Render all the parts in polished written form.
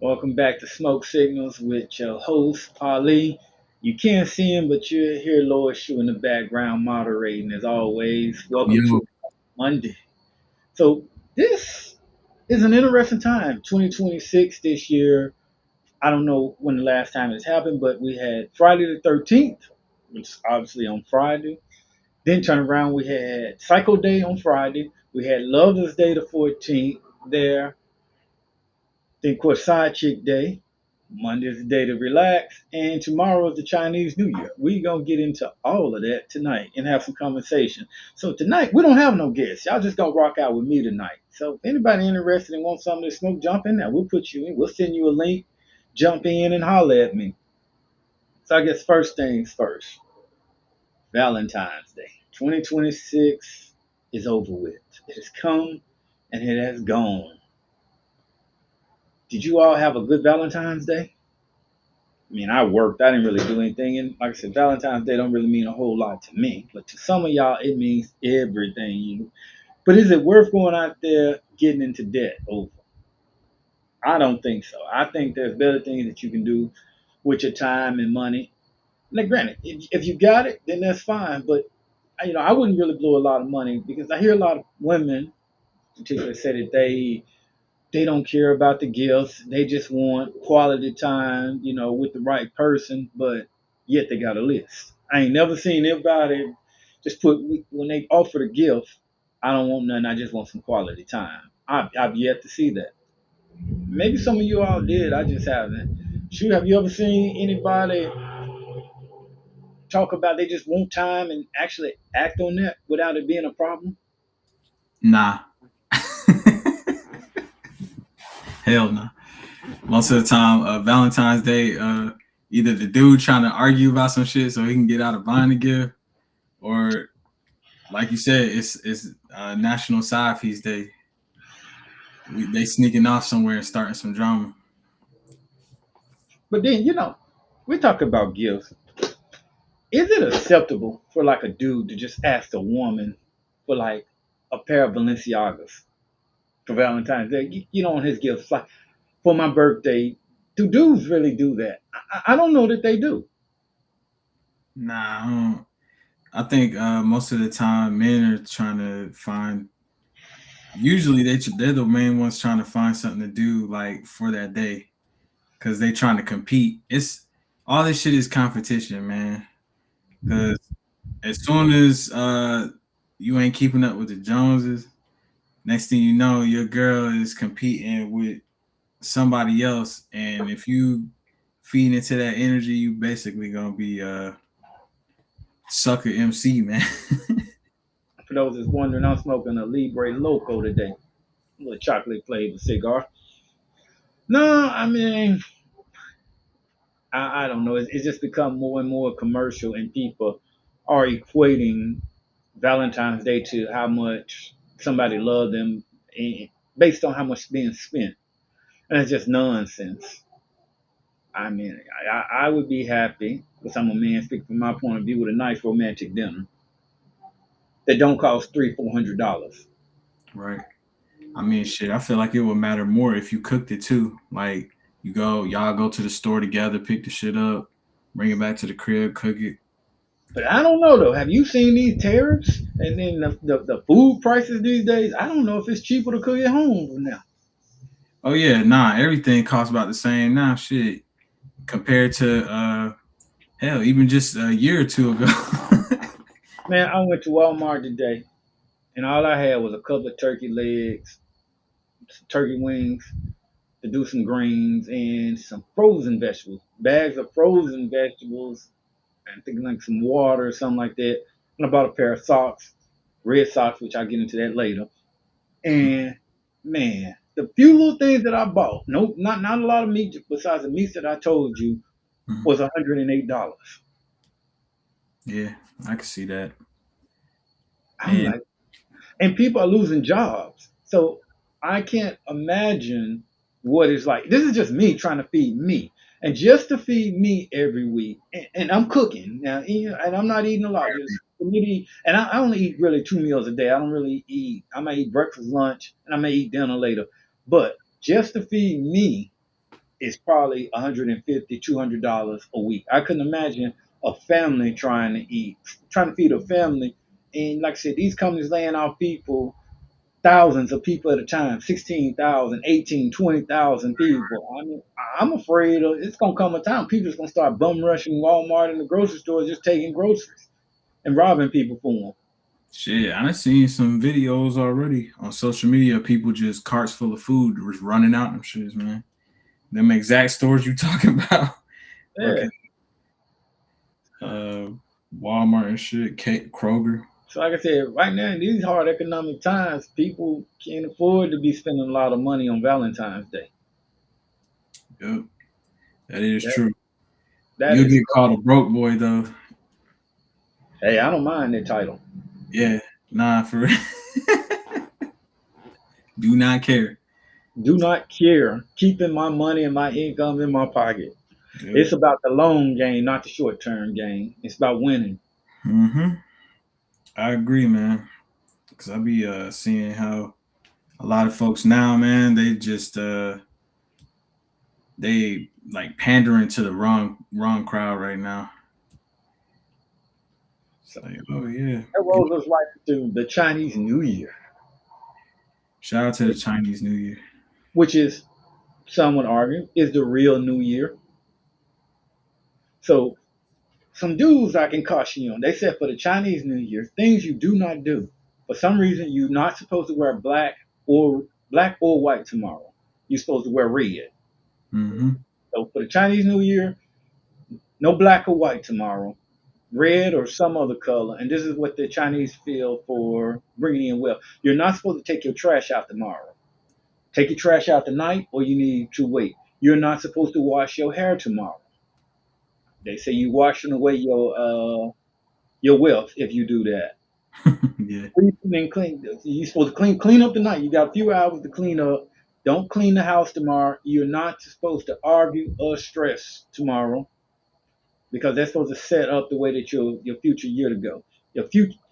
Welcome back to Smoke Signals with your host, Ali. You can't see him, but you hear Lois Shoe in the background moderating as always. Welcome Yo, to Monday. So, this is an interesting time. 2026 this year. I don't know when the last time it's happened, but we had Friday the 13th, which is obviously on Friday. Then turn around, we had Psycho Day on Friday. We had Lover's Day the 14th there. Then, of course, Side Chick Day. Monday's the day to relax, and tomorrow is the Chinese New Year. We're gonna get into all of that tonight and have some conversation. So tonight we don't have no guests. Y'all just gonna rock out with me tonight. So if anybody interested and want something to smoke, jump in there. We'll put you in. We'll send you a link. Jump in and holler at me. So I guess first things first. Valentine's Day. 2026 is over with. It has come and it has gone. Did you all have a good Valentine's Day? I mean, I worked. I didn't really do anything. And like I said, Valentine's Day don't really mean a whole lot to me. But to some of y'all, it means everything. But is it worth going out there getting into debt over? I don't think so. I think there's better things that you can do with your time and money. Now, granted, if you got it, then that's fine. But I wouldn't really blow a lot of money because I hear a lot of women, particularly, say that they don't care about the gifts. They just want quality time, with the right person, but yet they got a list. I ain't never seen anybody just put when they offer the gift, I don't want nothing. I just want some quality time. I've yet to see that. Maybe some of you all did. I just haven't. Shoot, have you ever seen anybody talk about they just want time and actually act on that without it being a problem? nah. Hell no. Most of the time, Valentine's Day, either the dude trying to argue about some shit so he can get out of buying the gift, or like you said, it's National Side Piece Day. They sneaking off somewhere and starting some drama. But then, we talk about gifts. Is it acceptable for like a dude to just ask a woman for like a pair of Balenciagas for Valentine's Day? On his gifts, like for my birthday. Do dudes really do that? I don't know that they do. Nah, I think most of the time men are trying to find. Usually they're the main ones trying to find something to do like for that day because they trying to compete. It's all this shit is competition, man. Because as soon as you ain't keeping up with the Joneses, next thing you know, your girl is competing with somebody else, and if you feed into that energy, you basically gonna be a sucker MC, man. For those that's wondering, I'm smoking a Libre Loco today, a little chocolate flavored cigar. No, I mean, I don't know. It's just become more and more commercial, and people are equating Valentine's Day to how much somebody loved them and based on how much being spent. And it's just nonsense. I mean, I would be happy, because I'm a man, speaking from my point of view, with a nice romantic dinner that don't cost $300-400. Right. I mean, shit. I feel like it would matter more if you cooked it too. Like y'all go to the store together, pick the shit up, bring it back to the crib, cook it. But I don't know though. Have you seen these tariffs and then the food prices these days? I don't know if it's cheaper to cook at home now. Oh yeah, nah. Everything costs about the same now. Shit, compared to hell, even just a year or two ago. Man, I went to Walmart today and all I had was a couple of turkey legs, some turkey wings, to do some greens and some frozen vegetables, bags of frozen vegetables, and thinking like some water or something like that. And I bought a pair of socks, red socks, which I'll get into that later. And man, the few little things that I bought, no, not a lot of meat besides the meats that I told you, Mhm. was $108. Yeah, I can see that. I'm And like, and people are losing jobs. So I can't imagine what it's like. This is just me trying to feed me. And just to feed me every week, and I'm cooking now, and I'm not eating a lot. Just for me to eat, and I only eat really 2 meals a day. I don't really eat. I might eat breakfast, lunch, and I may eat dinner later. But just to feed me is probably 150, $200 a week. I couldn't imagine a family trying to eat, trying to feed a family. And like I said, these companies laying off people, thousands of people at a time, 16,000, 18, 20,000 people. I mean, I'm afraid it's going to come a time people just going to start bum rushing Walmart and the grocery store, just taking groceries and robbing people for them. Shit, I done seen some videos already on social media of people just carts full of food just running out and shit, man. Them exact stores you talking about. Yeah. Fucking uh Walmart and shit, Kroger. So like I said, right now in these hard economic times, people can't afford to be spending a lot of money on Valentine's Day. Yep, that is That true. that You'll is get called a broke boy though. hey, I don't mind that title. Yeah, nah, for real. Do not care. Do not care keeping my money and my income in my pocket. Yep. It's about the long game, not the short term game. It's about winning. Mm-hmm. I agree, man. Cause I be seeing how a lot of folks now, man, they just they like pandering to the wrong crowd right now. It's So like, oh yeah. that rolls us right into the Chinese New Year, Shout out to the Chinese New Year. which is some would argue is the real New Year. So some dudes I can caution you on. They said for the Chinese New Year, things you do not do. For some reason, you're not supposed to wear or black or white tomorrow. You're supposed to wear red. Mm-hmm. So for the Chinese New Year, no black or white tomorrow, red or some other color. And this is what the Chinese feel for bringing in wealth. You're not supposed to take your trash out tomorrow. Take your trash out tonight, or you need to wait. You're not supposed to wash your hair tomorrow. They say you washing away your wealth if you do that. Yeah. Clean. You're supposed to clean up tonight. You got a few hours to clean up. Don't clean the house tomorrow. You're not supposed to argue or stress tomorrow because that's supposed to set up the way that your future year to go. The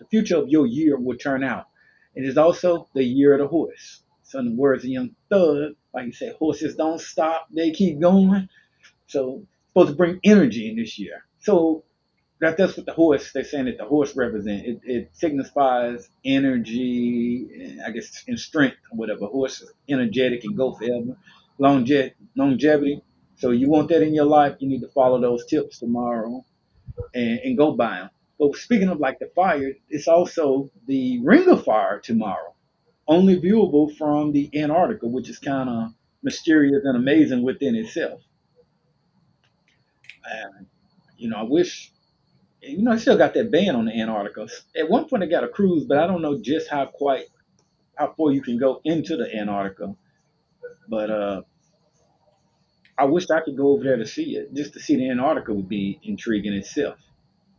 future of your year will turn out. It is also the year of the horse. So in the words of Young Thug, like you said, horses don't stop; they keep going. So supposed to bring energy in this year. So that's what the horse. They're saying that the horse represents. It signifies energy, I guess, and strength or whatever. Horse is energetic and go forever. Longevity. So you want that in your life, you need to follow those tips tomorrow and go by them. But speaking of like the fire, it's also the ring of fire tomorrow, only viewable from the Antarctica, which is kind of mysterious and amazing within itself. And I wish I still got that ban on the Antarctica. At one point, I got a cruise, but I don't know just how far you can go into the Antarctica. But I wish I could go over there to see it. Just to see the Antarctica would be intriguing itself.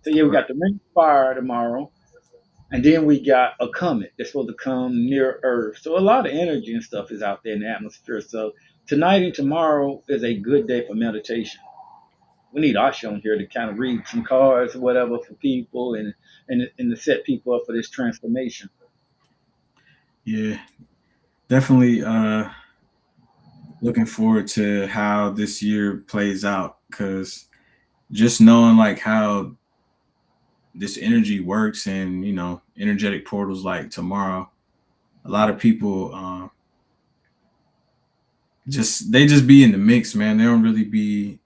So yeah, we Right. got the ring of fire tomorrow, and then we got a comet that's supposed to come near Earth. So a lot of energy and stuff is out there in the atmosphere. So tonight and tomorrow is a good day for meditation. We need Asha on here to kind of read some cards or whatever for people and to set people up for this transformation. Yeah. Definitely looking forward to how this year plays out because just knowing like how this energy works and energetic portals like tomorrow, a lot of people just be in the mix, man. They don't really be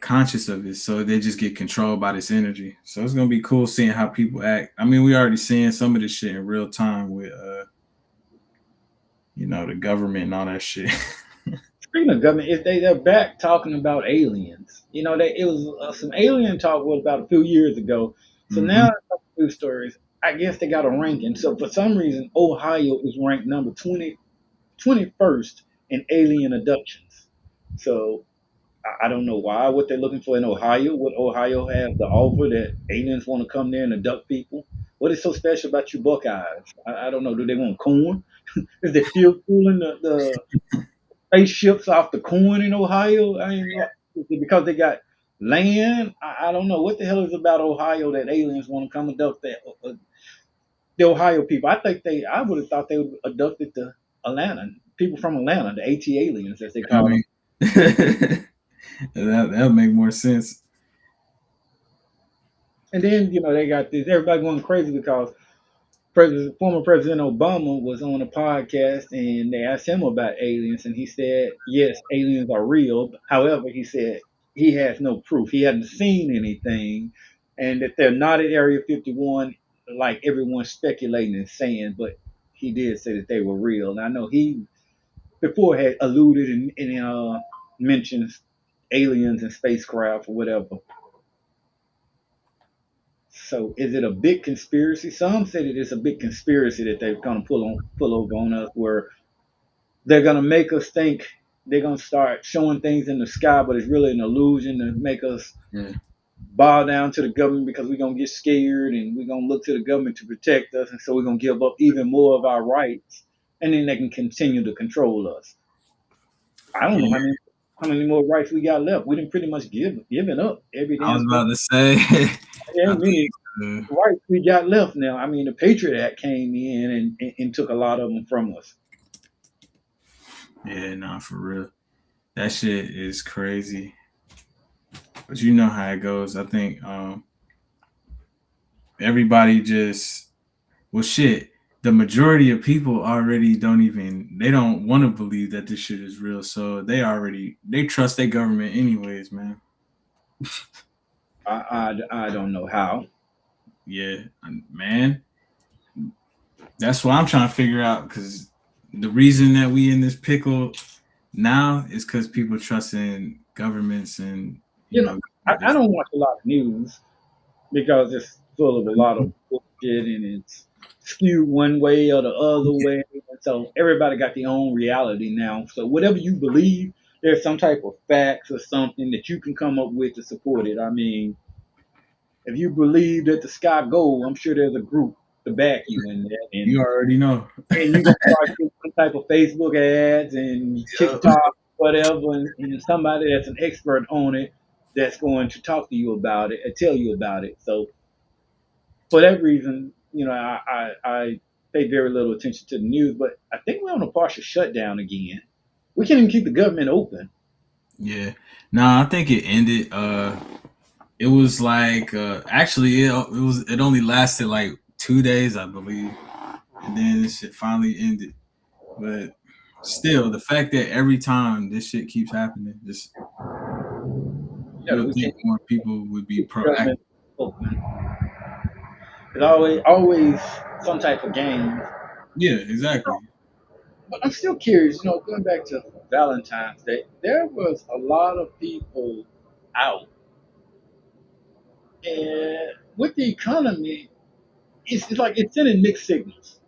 conscious of it, so they just get controlled by this energy. So it's gonna be cool seeing how people act. I mean, we already seeing some of this shit in real time with the government and all that shit. Speaking of government, if they're back talking about aliens. It was some alien talk was about a few years ago. So Hmm. now news stories. I guess they got a ranking. So for some reason, Ohio is ranked number 21st in alien abductions. So I don't know why, what they're looking for in Ohio, what Ohio has to offer that aliens want to come there and abduct people. What is so special about you Buckeyes? I don't know. Do they want corn? Is they fuel cooling the spaceships off the corn in Ohio? I mean, is it because they got land? I don't know. What the hell is about Ohio that aliens want to come abduct the Ohio people? I would have thought they would have abducted the Atlanta people from Atlanta, the AT aliens as they I call mean, them. That'll make more sense. And then they got this everybody going crazy because former President Obama was on a podcast and they asked him about aliens, and he said, yes, aliens are real. However, he said he has no proof. He hadn't seen anything, and that they're not at Area 51 like everyone's speculating and saying, but he did say that they were real. And I know he before had alluded and mentioned aliens and spacecraft or whatever. So is it a big conspiracy? Some say that it's a big conspiracy that they're gonna pull over on us, where they're gonna make us think they're gonna start showing things in the sky, but it's really an illusion to make us Yeah. bow down to the government because we're gonna get scared and we're gonna look to the government to protect us, and so we're gonna give up even more of our rights, and then they can continue to control us. I don't know Yeah. how many more rights we got left. We didn't pretty much given up every I damn was thing. about to say. There I ain't many think. rights we got left now. I mean, the Patriot Act came in and took a lot of them from us. Yeah, nah, for real. That shit is crazy. But you know how it goes. I think everybody just well shit. The majority of people already they don't want to believe that this shit is real. So they trust their government anyways, man. I don't know how. Yeah, man. That's what I'm trying to figure out because the reason that we in this pickle now is because people trust in governments and You know, I don't watch a lot of news because it's full of a lot of bullshit and it's skewed one way or the other way. And so everybody got their own reality now. So whatever you believe, there's some type of facts or something that you can come up with to support it. I mean, if you believe that the sky gold, I'm sure there's a group to back you in that. you already know. And you're gonna start getting some type of Facebook ads and Yep. TikTok, whatever, and somebody that's an expert on it that's going to talk to you about it and tell you about it. So for that reason, I pay very little attention to the news, but I think we're on a partial shutdown again. We can't even keep the government open. Yeah. Nah, I think it ended. It was like actually it only lasted like 2 days, I believe, and then this shit finally ended. But still, the fact that every time this shit keeps happening, just Yeah, you'll we think can't more people would be keep the proactive. government open. There's always some type of game. Yeah, exactly. But I'm still curious, going back to Valentine's Day, there was a lot of people out. And with the economy, it's like it's sending mixed signals.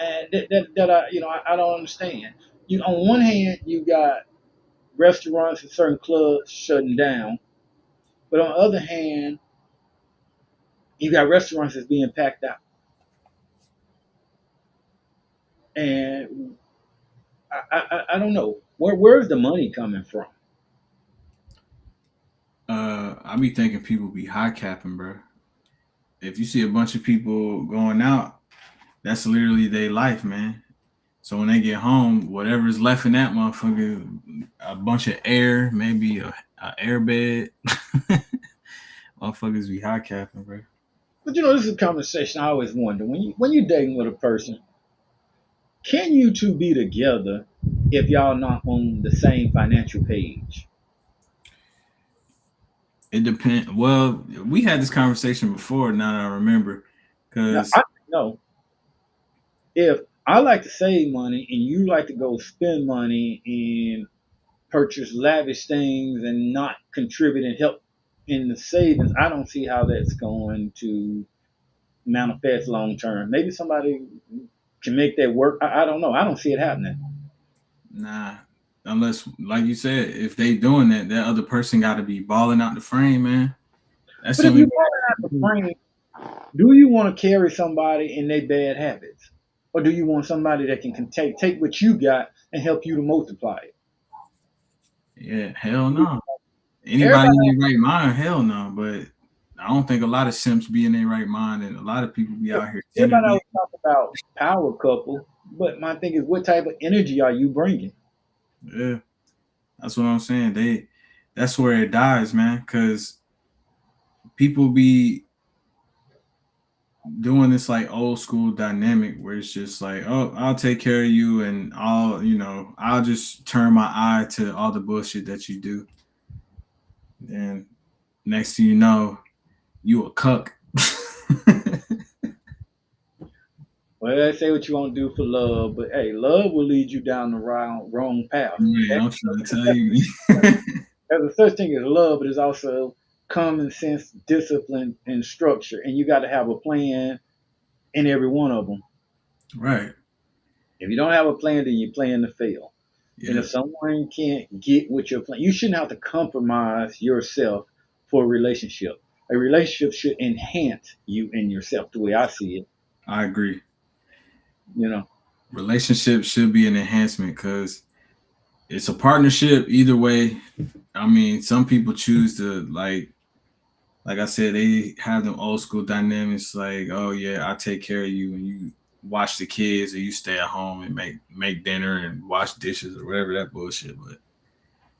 And that I don't understand. On one hand, you got restaurants and certain clubs shutting down, but on the other hand, you got restaurants that's being packed out. And I don't know where's the money coming from. I be thinking people be high capping, bro. If you see a bunch of people going out, that's literally their life, man. So when they get home, whatever's left in that motherfucker, a bunch of air, maybe a air bed. Motherfuckers be high capping, bro. But this is a conversation I always wonder when you're dating with a person, can you two be together if y'all not on the same financial page? It depends. Well, we had this conversation before. Now that I remember, Now I because know if I like to save money and you like to go spend money and purchase lavish things and not contribute and help in the savings, I don't see how that's going to manifest long term. Maybe somebody can make that work. I don't know. I don't see it happening. nah, unless like you said, if they doing that, that other person got to be balling out the frame, man. That's But the if only you're way falling that out can the do it. frame, do you want to carry somebody in their bad habits? Or do you want somebody that can take what you got and help you to multiply it? Yeah, hell no. Anybody Everybody, in their right mind, hell no. But I don't think a lot of simps be in their right mind, and a lot of people be out here everybody tenderly. always talk about power couple, but my thing is, what type of energy are you bringing? Yeah, that's what I'm saying. That's where it dies, man. Because people be doing this like old school dynamic where it's just like, oh, I'll take care of you, and I'll just turn my eye to all the bullshit that you do. And next thing you know, you a cuck. Well, they say what you want to do for love, but hey, love will lead you down the wrong path. Man, Okay, I'm trying to tell you. there's a such thing as love, but there's also common sense, discipline, and structure, and you got to have a plan in every one of them. Right. If you don't have a plan, then you plan to fail. And Yeah, if someone can't get what you're playing, you shouldn't have to compromise yourself for a relationship. A relationship should enhance you and yourself, the way I see it. I agree. You know, Relationship should be an enhancement because it's a partnership either way. I mean, some people choose to like I said, they have them old school dynamics like, oh yeah, I take care of you and you watch the kids or you stay at home and make dinner and wash dishes or whatever that bullshit. But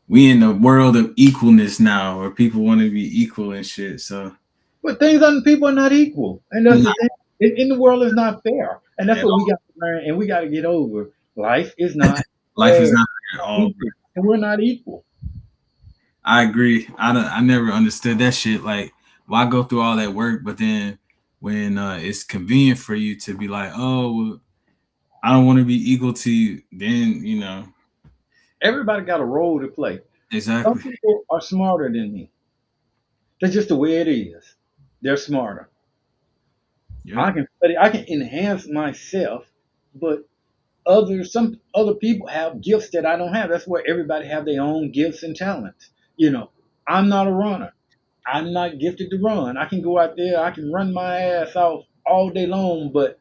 we in the world of equalness now where people want to be equal and shit. So but things on people are not equal, and that's the not thing. In the world is not fair, and that's at what we all. got to learn, and we got to get over. Life is not Life is fair, not at all. equal, and we're not equal. I agree. I never understood that shit. Like, why go through all that work, but then when it's convenient for you to be like, oh, well, I don't want to be equal to you, then Everybody got a role to play. Some exactly. people are smarter than me. That's just the way it is. They're smarter. I Yep, can study, I can enhance myself, but some other people have gifts that I don't have. That's where everybody have their own gifts and talents. I'm not a runner. I'm not gifted to run. I can go out there, I can run my ass off all day long, but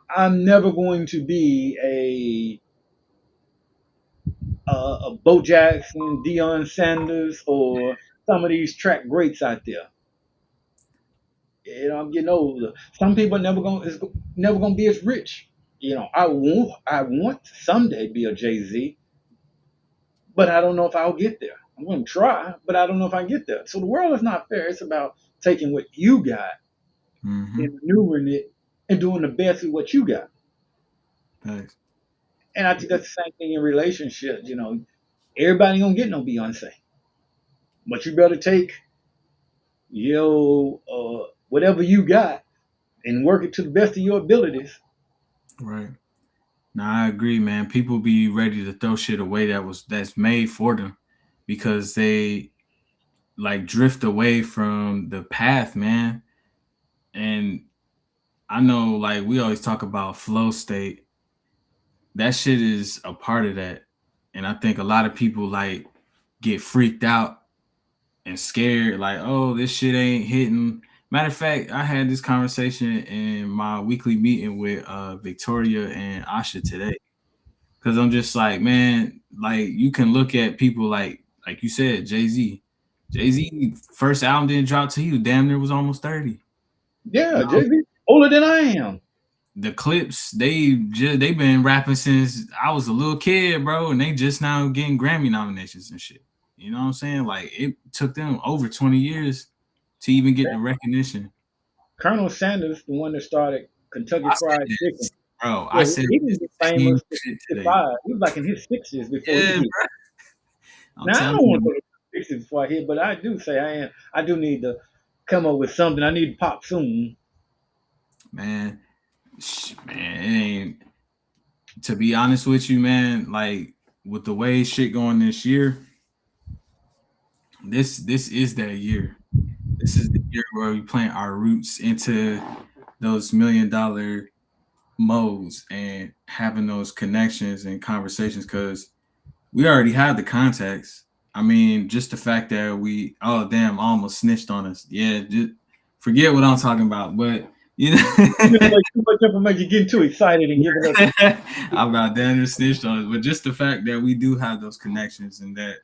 I'm never going to be a Bo Jackson, Deion Sanders, or some of these track greats out there. I'm getting older. Some people are never gonna be as rich. I want to someday be a Jay Z, but I don't know if I'll get there. I'm gonna try, but I don't know if I get there. So the world is not fair. It's about taking what you got mm-hmm. and maneuvering it and doing the best with what you got. Thanks. And I think that's the same thing in relationships. Everybody ain't gonna get no Beyonce, but you better take whatever you got and work it to the best of your abilities. Right. Now I agree, man. People be ready to throw shit away that's made for them because they like drift away from the path, man. And I know, like we always talk about flow state. That shit is a part of that, and I think a lot of people like get freaked out and scared, like, oh, this shit ain't hitting. Matter of fact, I had this conversation in my weekly meeting with Victoria and Asha today because I'm just like, man, like you can look at people like you said, Jay Z. Jay Z first album didn't drop till he was damn near was almost 30. Yeah, Jay Z older than I am. The Clips, they been rapping since I was a little kid, bro, and they just now getting Grammy nominations and shit. You know what I'm saying? Like it took them over 20 years to even get the recognition. Colonel Sanders, the one that started Kentucky I said Fried Chicken. this, bro. I Yeah, said he this didn't get same famous to shit today. 65. He was like in his 60s before he Yeah, hit. bro. I'm Now I telling don't want to you, go to 60s before I hit, but I do say I am. I do need to come up with something. I need to pop soon. man. Man, it ain't. To be honest with you, man, like with the way shit going this year, this is that year. This is the year where we plant our roots into those $1 million modes and having those connections and conversations because we already have the contacts. I mean, just the fact that oh damn, almost snitched on us. Yeah, just forget what I'm talking about. But you You know, know, like too much information, getting too excited and giving us. I'm about damn near snitched on us. But just the fact that we do have those connections and that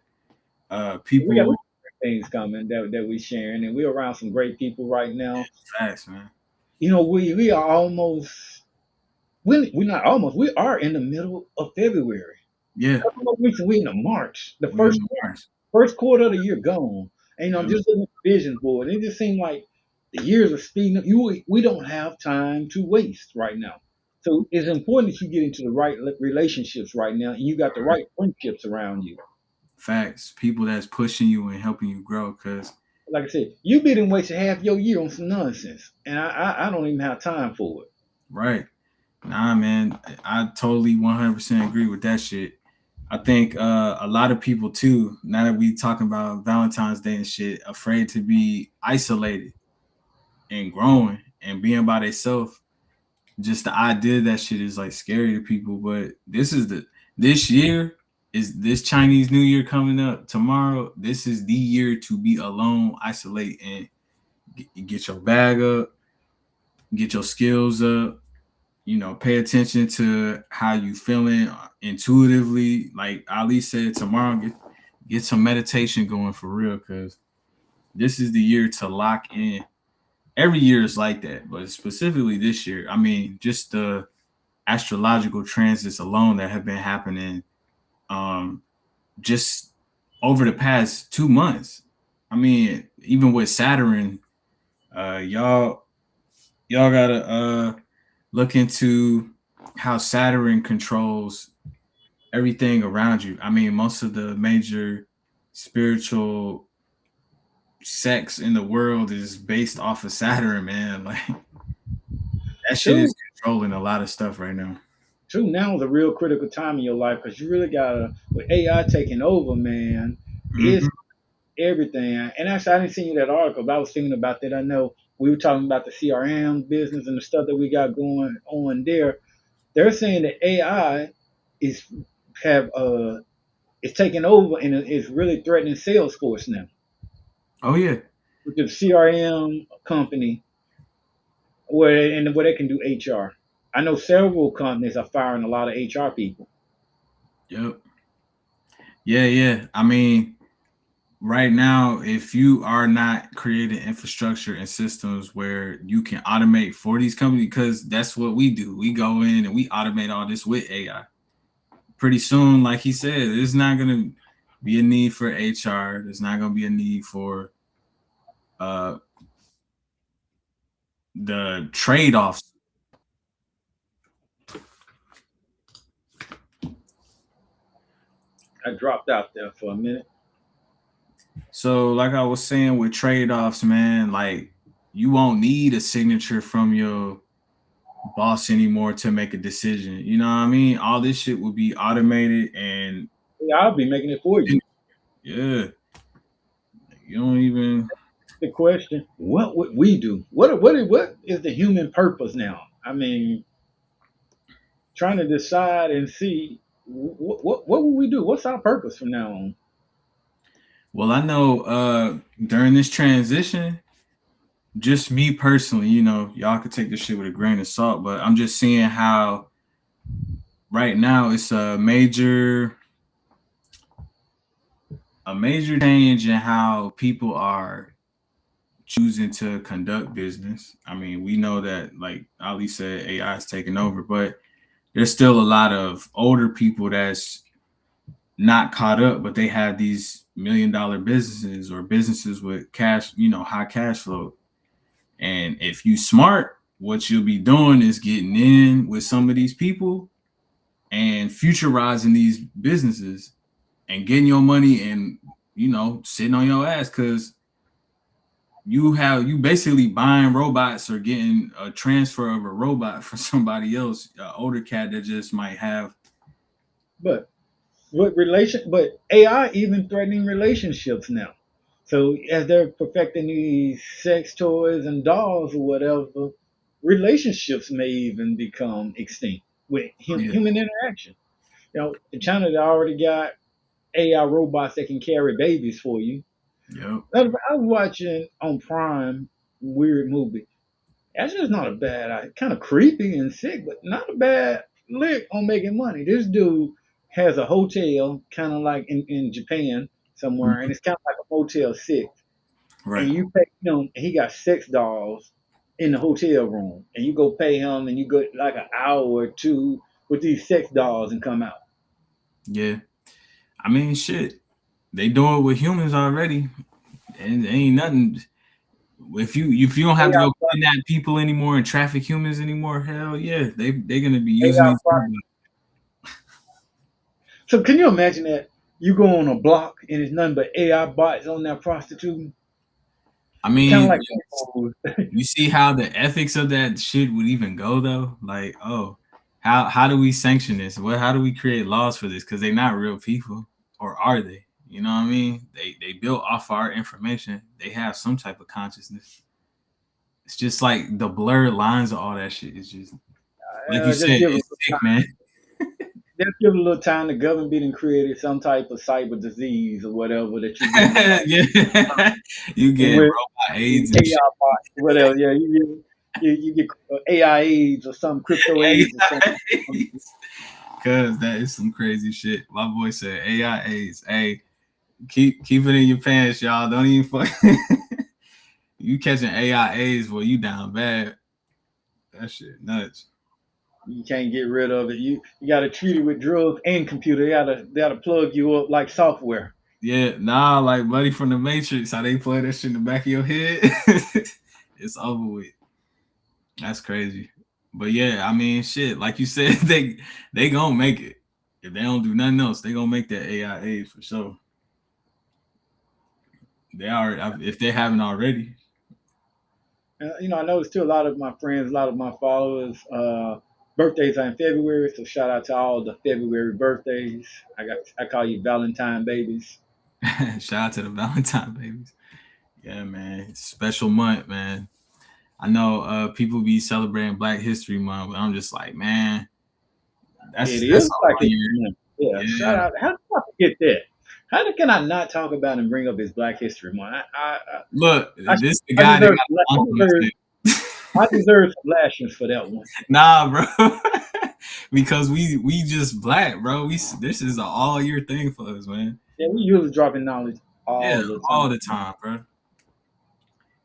We got people things coming that we sharing, and we're around some great people right now. facts, man. We are almost. We're not almost. We are in the middle of February. Yeah, We in the March, the we're in first the Mars. first quarter of the year gone. And I'm Yep. just looking at the vision board. And it just seemed like the years are speeding up. We don't have time to waste right now. So it's important that you get into the right relationships right now, and you got the right friendships around you. Facts. People that's pushing you and helping you grow. Cause Like I said, you been wasting half your year on some nonsense, and I don't even have time for it. right. Nah, man, I totally 100% agree with that shit. I think a lot of people too. Now that we talking about Valentine's Day and shit, afraid to be isolated and growing and being by themselves. Just the idea of that shit is like scary to people. But this year is this Chinese New Year coming up tomorrow. This is the year to be alone, isolate, and get your bag up, get your skills up. Pay attention to how you feeling intuitively. Like Ali said, tomorrow get some meditation going for real, because this is the year to lock in. Every year is like that, but specifically this year, I mean, just the astrological transits alone that have been happening um just over the past 2 months. I mean, even with Saturn, y'all gotta look into how Saturn controls everything around you. I mean, most of the major spiritual sects in the world is based off of Saturn, man. Like that shit True, is controlling a lot of stuff right now. true. Now is a real critical time in your life because you really gotta, with AI taking over, man. It's Hmm. everything. And actually, I didn't send you that article, but I was thinking about that. I know we were talking about the CRM business and the stuff that we got going on there. They're saying that AI is have is taking over and is really threatening Salesforce now, Oh yeah, which is a CRM company where they can do HR. I know several companies are firing a lot of HR people. yep, yeah. I mean, right now, if you are not creating infrastructure and systems where you can automate for these companies, because that's what we do. We go in and we automate all this with AI. Pretty soon, like he said, there's not gonna be a need for HR. There's not gonna be a need for uh the trade-offs. I dropped out there for a minute. So, like I was saying with trade-offs, man, like you won't need a signature from your boss anymore to make a decision. You know what I mean? All this shit will be automated and Yeah, I'll be making it for you. yeah, you don't even. The question: what would we do? What is the human purpose now? I mean, trying to decide and see what will we do? What's our purpose from now on? Well, I know during this transition, just me personally, y'all could take this shit with a grain of salt, but I'm just seeing how right now it's a major change in how people are choosing to conduct business. I mean, we know that, like Ali said, AI is taking over, but there's still a lot of older people that's not caught up, but they have these $1 million businesses or businesses with cash, high cash flow. And if you smart, what you'll be doing is getting in with some of these people and futurizing these businesses and getting your money and sitting on your ass because you basically buying robots or getting a transfer of a robot for somebody else, an older cat that just might have. But but AI even threatening relationships now. So as they're perfecting these sex toys and dolls or whatever, relationships may even become extinct with Oh, yeah. human interaction. In China they already got AI robots that can carry babies for you. Yep. I was watching on Prime weird movie. Actually, it's not a bad, kind of creepy and sick, but not a bad lick on making money. This dude has a hotel, kind of like in Japan somewhere, and Mhm. it's kind of like a Motel 6. And Right. you pay him, and he got sex dolls in the hotel room, and you go pay him, and you go like an hour or two with these sex dolls and come out. Yeah, I mean, shit, they do it with humans already, and ain't nothing. If you don't have to AI, go kidnap people anymore and traffic humans anymore, hell yeah, they're gonna be using AI these pro- robots. So can you imagine that you go on a block and it's nothing but AI bots on that prostituting? I Kind of mean, like people. you see how the ethics of that shit would even go though? Like, oh, how do we sanction this? What how do we create laws for this? Because they're not real people, or are they? You know what I mean? They built off our information. They have some type of consciousness. It's just like the blurred lines of all that shit. It's just like you Just said, give them it's sick, man. just give it a little time. The government being created some type of cyber disease or whatever that you get Yeah, you get with robot AIDS and shit. AI bot, whatever. Yeah, you get AI AIDS or some crypto AIDS or something. Cause that is some crazy shit. My boy said AI AIDS. Hey, keep it in your pants, y'all. Don't even fuck. You catching AI AIDS, well, you down bad. That shit nuts. You can't get rid of it. You got to treat it with drugs and computer. They gotta plug you up like software. Yeah, nah, like Buddy from the Matrix, how they play that shit in the back of your head. It's over with. That's crazy. But yeah, I mean, shit, like you said, they gonna make it. If they don't do nothing else, they gonna make that AI AIDS for sure. They are if they haven't already. I noticed too a lot of my friends, a lot of my followers, birthdays are in February. So shout out to all the February birthdays. I call you Valentine babies. Shout out to the Valentine babies. Yeah, man. Special month, man. I know people be celebrating Black History Month, but I'm just like, man, It that's is all Black on History your Month. Yeah, shout yeah. out. How did I forget that? Can I not talk about and bring up his Black History Month? Look, I, this the I guy that deserve got some, the uncle I mistake. deserve some lashings for that one. Nah, bro. Because we just black, bro. This is an all year thing for us, man. Yeah, we usually dropping knowledge Yeah, all the all time. the time, bro.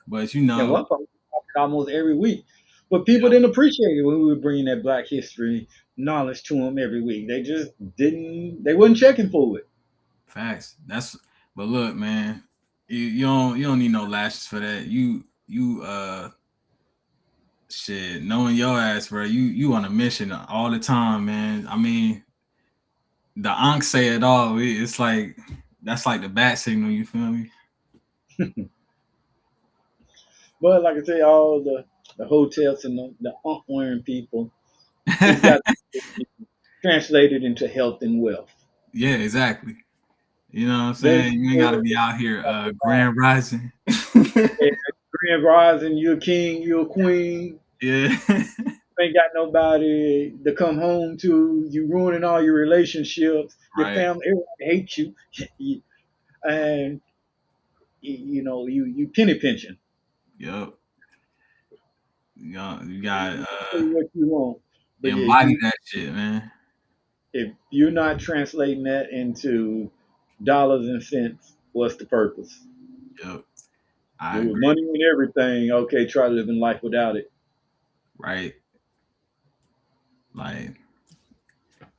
But Yeah, one folks talk it almost every week, but people yep, didn't appreciate it when we were bringing that Black History knowledge to them every week. They just didn't. They wasn't checking for it. facts. That's but look, man, you don't need no lashes for that. You shit, knowing your ass, bro. You on a mission all the time, man. I mean, the Ankh say it all. It's like that's like the bat signal. You feel me? But like I say, all the hotels and the wearing people, it's got to be translated into health and wealth. Yeah, exactly. You know what I'm Then saying? You ain't got to be out here grand rising. Grand Rising, you're a king, you're a queen. Yeah. You ain't got nobody to come home to. You ruining all your relationships. Your Right. family, everybody hates you, and you penny pinching. Yep. You You got can say what you want, but yeah, embody that shit, man. if you're not translating that into dollars and cents, what's the purpose? Yep. I It was agree. money and everything. Okay, try living life without it. Right. Like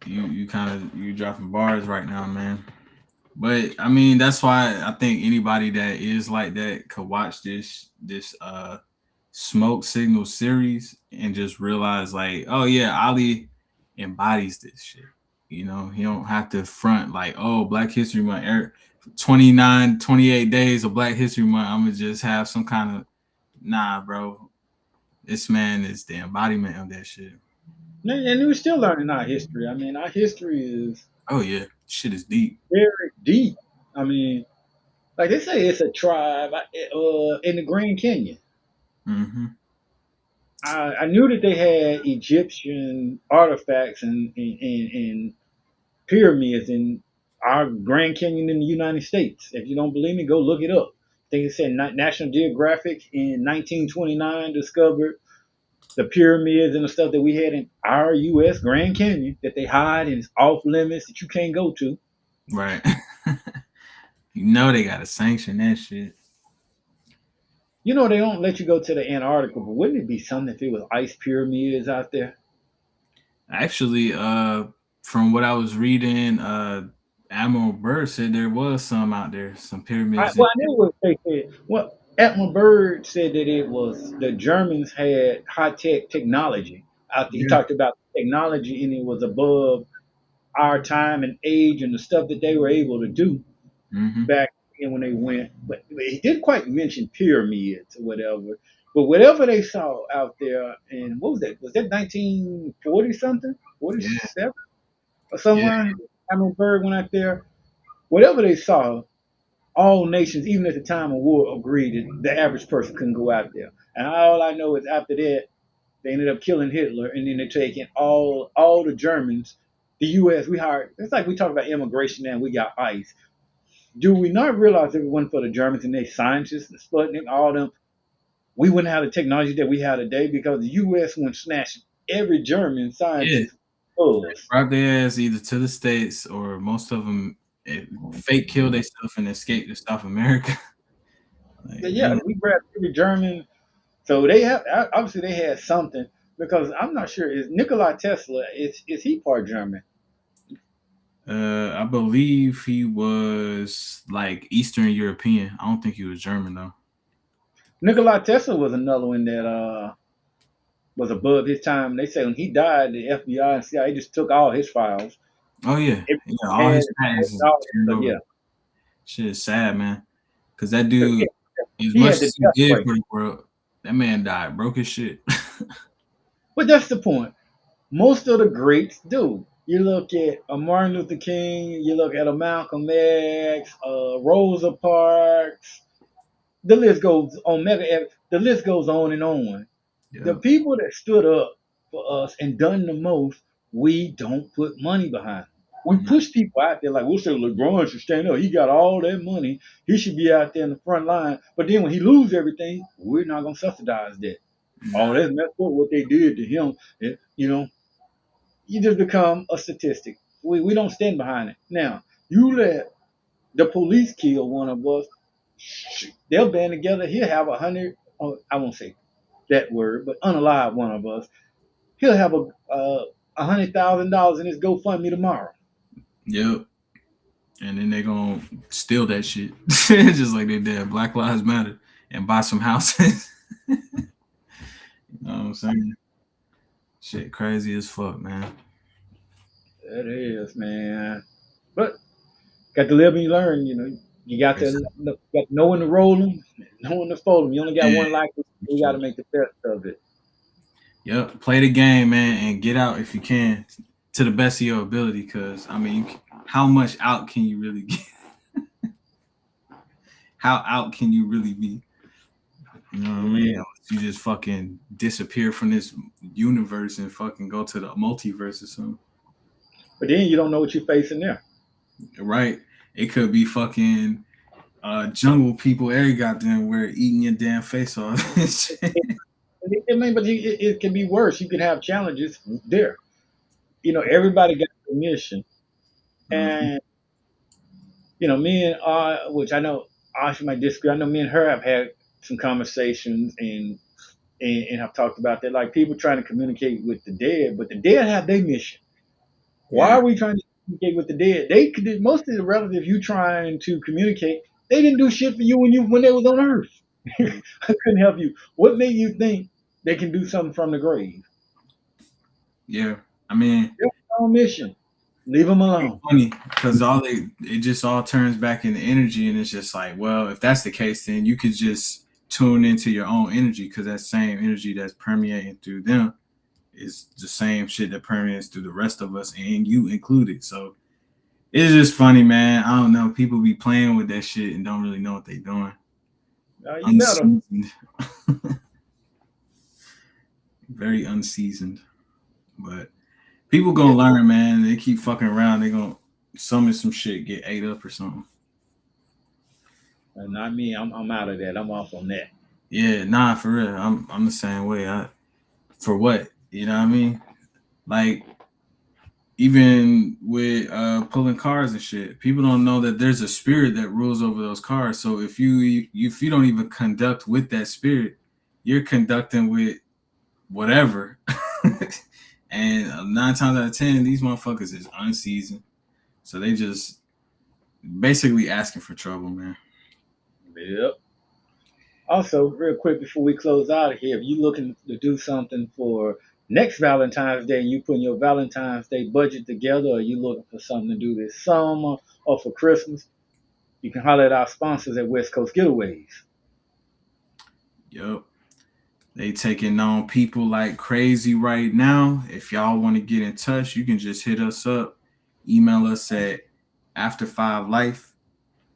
you kind of you dropping bars right now, man. But I mean, that's why I think anybody that is like that could watch this smoke signal series and just realize like, oh yeah, Ali embodies this shit. You know, he don't have to front like, oh, Black History Month, 29, 28 days of Black History Month. I'm gonna just have some kind of nah, bro. This man is the embodiment of that shit. And we're still learning our history. I mean, our history is Oh yeah, shit is deep. very deep. I mean, like they say, it's a tribe in the Grand Canyon. Mm-hmm. I knew that they had Egyptian artifacts and pyramids in our Grand Canyon in the United States. If you don't believe me, go look it up. I think it said National Geographic in 1929 discovered the pyramids and the stuff that we had in our U.S. Grand Canyon that they hide and it's off limits that you can't go to. Right. You know they gotta sanction that shit. They don't let you go to the Antarctica, but wouldn't it be something if it was ice pyramids out there? Actually, from what I was reading, Admiral Byrd said there was some out there, some pyramids. Well, I knew what they said. Well, Admiral Byrd said that it was the Germans had high tech technology out there. He Yeah. talked about technology and it was above our time and age and the stuff that they were able to do Hmm. back then when they went. But he didn't quite mention pyramids or whatever. But whatever they saw out there, and what was that? Was that 1940 something? Yeah. 47 or Yeah. somewhere? Admiral Byrd went out there. Whatever they saw, all nations, even at the time of war, agreed that the average person couldn't go out there. And all I know is after that, they ended up killing Hitler, and then they're taking all the Germans. The U.S. we hired. It's like we talk about immigration now. We got ICE. Do we not realize if it wasn't for the Germans and their scientists, the Sputnik, all them, we wouldn't have the technology that we have today because the U.S. went snatching every German Yeah. scientist was. Brought their ass either to the States or most of them fake killed themselves and escaped to South America. Like, Yeah, damn. we grabbed every German. So they have obviously they had something because I'm not sure is Nikola Tesla is he part German? I believe he was like Eastern European. I don't think he was German though. Nikola Tesla was another one that was above his time. They say when he died, the FBI and CIA just took all his files. Oh yeah, Everything yeah. he All had, his patents is all turned that stuff, over. yeah. Shit is sad, man. Because that So dude, as he much had the as he death did ray. for the world, that man died broke as shit. But that's the point. Most of the greats do. You look at a Martin Luther King, you look at a Malcolm X, Rosa Parks. The list goes on. The list goes on and on. The Yeah. people that stood up for us and done the most, we don't put money behind. We Nah, push people out there like we'll say LeBron should stand up. He got all that money. He should be out there in the front line. But then when he lose everything, we're not gonna subsidize that. Oh, nah. that's messed up what they did to him. You know, you just become a statistic. We don't stand behind it. Now, you let the police kill one of us, they'll band together. He'll have 100. Oh, I won't say that word, but unalive one of us. He'll have $100,000 in his GoFundMe tomorrow. Yep. And then they gonna steal that shit, just like they did Black Lives Matter, and buy some houses. You know what I'm saying? Shit, crazy as fuck, man. That is, man. But got to live and you learn. You know, you got to know when to roll them, know when to fold them. You only got Yeah, one life. You got to sure. make the best of it. Yep. Play the game, man, and get out if you can to the best of your ability. Because I mean, how much out can you really get? How out can you really be? You know what I Yeah. mean? Unless you just fucking disappear from this universe and fucking go to the multiverse or something. But then you don't know what you're facing there. Right? It could be fucking jungle people every goddamn where eating your damn face off. I mean, but it can be worse. You can have challenges there. You know, everybody got permission, Mhm. and me and which I know Asha might disagree. I know me and her have had some conversations and have talked about that. Like people trying to communicate with the dead, but the dead have their mission. Why Yeah, are we trying to communicate with the dead? They could most of the relatives you trying to communicate, they didn't do shit for you when they was on Earth. I couldn't help you. What made you think they can do something from the grave? yeah. I mean, They're on mission. Leave them it's alone. funny because it just all turns back into energy, and it's just like, well, if that's the case, then you could just tune into your own energy because that same energy that's permeating through them is the same shit that permeates through the rest of us, and you included. So it's just funny, man. I don't know. People be playing with that shit and don't really know what they're doing. You better. Unseasoned, very unseasoned. But people Yeah. gonna learn, man. They keep fucking around. They gonna summon some shit, get ate up or something. Not me. I'm out of that. I'm off on that. Yeah, nah, for real. I'm the same way. For what? You know what I mean? Like even with pulling cars and shit, people don't know that there's a spirit that rules over those cars. So if you don't even conduct with that spirit, you're conducting with whatever. And 9 times out of 10, these motherfuckers is unseasoned. So they just basically asking for trouble, man. Yep. Also, real quick before we close out of here, if you looking to do something for next Valentine's Day and you putting your Valentine's Day budget together, or you looking for something to do this summer or for Christmas, you can holler at our sponsors at West Coast Getaways. Yup. They taking on people like crazy right now. If y'all want to get in touch, you can just hit us up. Email us at after5life,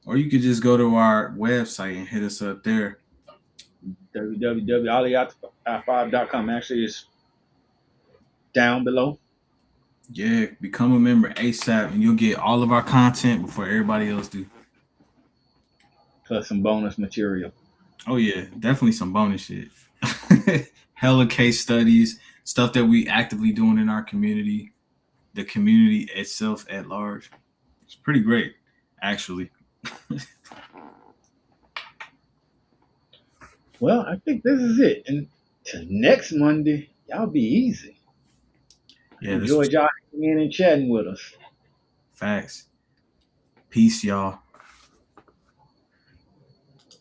or you could just go to our website and hit us up there. www.ollie5.com. Actually, it's down below. Yeah, become a member ASAP, and you'll get all of our content before everybody else do. Plus some bonus material. Oh yeah, definitely some bonus shit. Hella case studies, stuff that we actively doing in our community, the community itself at large. It's pretty great, actually. Well, I think this is it. And till next Monday, y'all be easy. Yeah, this was Enjoyed y'all coming in and chatting with us. facts. Peace, y'all.